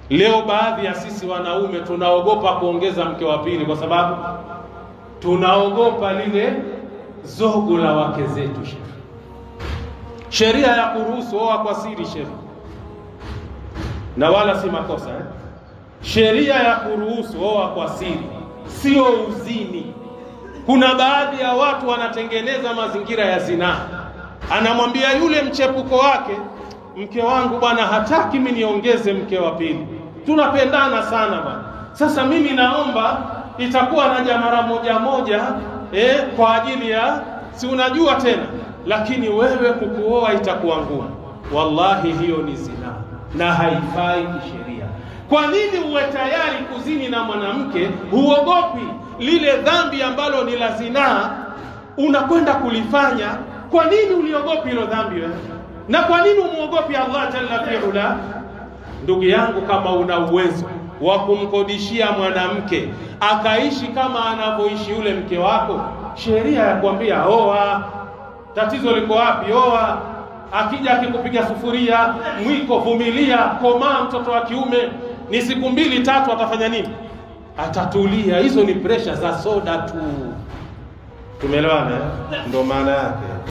Leo baadhi ya sisi wanaume tunaogopa kuongeza mke wa pili kwa sababu tunaogopa lile zogo la wake zetu. Sheria ya kuruhusu oa kwa siri sheria, na wala si makosa Sheria ya kuruhusu oa kwa siri sio uzini. Kuna baadhi ya watu wanatengeneza mazingira ya zinaa. Anamwambia yule mchepuko wake, mke wangu bwana hataki mimi niongeze mke wa pili, tunapendana sana bwana, sasa mimi naomba itakuwa naja mara moja kwa ajili ya si unajua tena, lakini wewe kukuoa itakuwa ngumu. Wallahi hiyo ni zina na haifai kisheria. Kwa nini uwe tayari kuzini na mwanamke, huogopi lile dhambi ambalo ni la zinaa unakwenda kulifanya? Kwa nini uliogopi hilo dhambi wewe? Na kwa nini umuogopi Allah jalla fi'ala? Ndugu yangu, kama una uwezo wa kumkodishia mwanamke akaishi kama anavyoishi yule mke wako, sheria ya kuambia oa. Tatizo liko wapi? Oa. Akija akikupiga sufuria, mwiko, vumilia, komaa mtoto wa kiume, ni siku 2-3 atafanya nini? Atatulia. Hizo ni pressure za soda tu. Tumeelewana? Ndio maana yake.